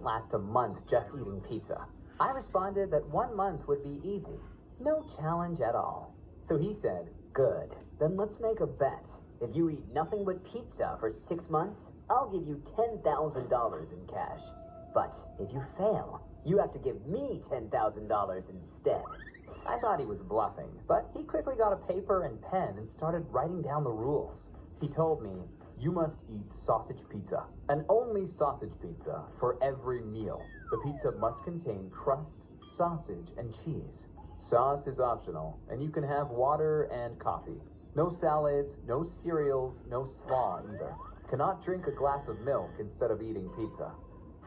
couldn't last a month just eating pizza. I responded that 1 month would be easy. No challenge at all. So he said, good, then let's make a bet. If you eat nothing but pizza for 6 months, I'll give you $10,000 in cash. But if you fail, you have to give me $10,000 instead. I thought he was bluffing, but he quickly got a paper and pen and started writing down the rules. He told me, you must eat sausage pizza, and only sausage pizza, for every meal. The pizza must contain crust, sausage, and cheese. Sauce is optional, and you can have water and coffee. No salads, no cereals, no slaw either. Cannot drink a glass of milk instead of eating pizza.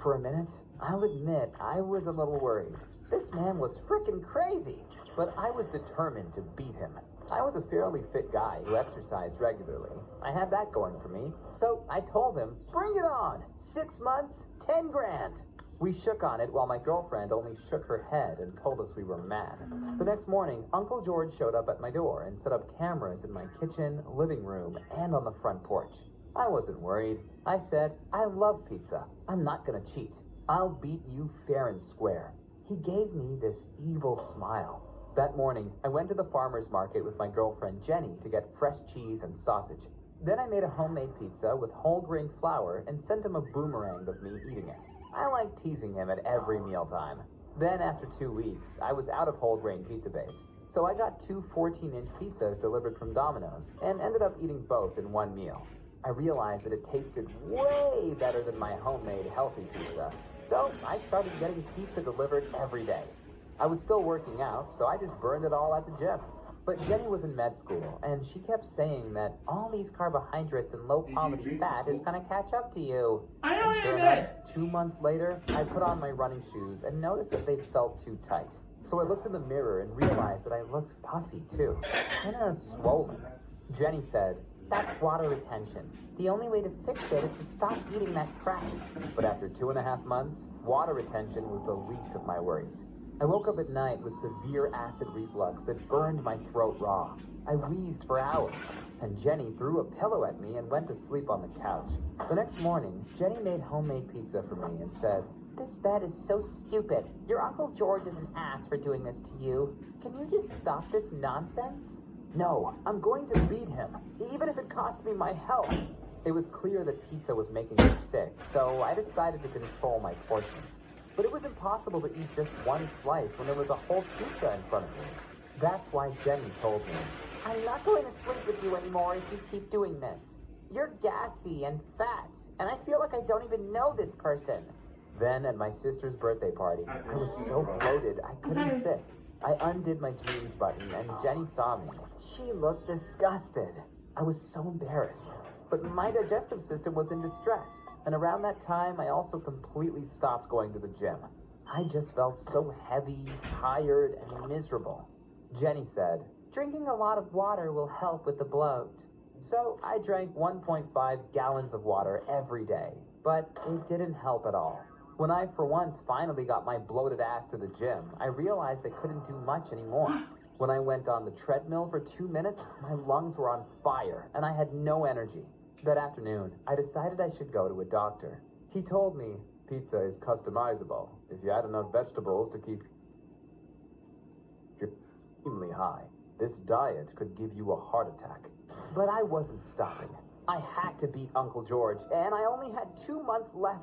For a minute, I'll admit I was a little worried. This man was frickin' crazy, but I was determined to beat him. I was a fairly fit guy who exercised regularly. I had that going for me, so I told him, bring it on! 6 months, 10 grand! We shook on it while my girlfriend only shook her head and told us we were mad. The next morning, Uncle George showed up at my door and set up cameras in my kitchen, living room, and on the front porch. I wasn't worried. I said, I love pizza. I'm not gonna cheat. I'll beat you fair and square. He gave me this evil smile. That morning, I went to the farmer's market with my girlfriend Jenny to get fresh cheese and sausage. Then I made a homemade pizza with whole grain flour and sent him a boomerang of me eating it. I like teasing him at every mealtime. Then after 2 weeks, I was out of whole grain pizza base. So I got 2 14-inch pizzas delivered from Domino's and ended up eating both in one meal. I realized that it tasted way better than my homemade healthy pizza. So I started getting pizza delivered every day. I was still working out, so I just burned it all at the gym. But Jenny was in med school, and she kept saying that all these carbohydrates and low-quality fat is going to catch up to you. And sure enough, 2 months later, I put on my running shoes and noticed that they felt too tight. So I looked in the mirror and realized that I looked puffy too, kind of swollen. Jenny said, that's water retention. The only way to fix it is to stop eating that crap. But after 2.5 months, water retention was the least of my worries. I woke up at night with severe acid reflux that burned my throat raw. I wheezed for hours, and Jenny threw a pillow at me and went to sleep on the couch. The next morning, Jenny made homemade pizza for me and said, this bed is so stupid. Your Uncle George is an ass for doing this to you. Can you just stop this nonsense? No, I'm going to beat him, even if it costs me my health. It was clear that pizza was making me sick, so I decided to control my portions. But it was impossible to eat just one slice when there was a whole pizza in front of me. That's why Jenny told me, I'm not going to sleep with you anymore if you keep doing this. You're gassy and fat, and I feel like I don't even know this person. Then at my sister's birthday party, I was so bloated I couldn't sit. I undid my jeans button and Jenny saw me. She looked disgusted. I was so embarrassed. But my digestive system was in distress, and around that time, I also completely stopped going to the gym. I just felt so heavy, tired, and miserable. Jenny said, drinking a lot of water will help with the bloat. So I drank 1.5 gallons of water every day, but it didn't help at all. When I, for once, finally got my bloated ass to the gym, I realized I couldn't do much anymore. When I went on the treadmill for 2 minutes, my lungs were on fire, and I had no energy. That afternoon, I decided I should go to a doctor. He told me, pizza is customizable. If you add enough vegetables to keep you extremely high, this diet could give you a heart attack. But I wasn't stopping. I had to beat Uncle George, and I only had 2 months left.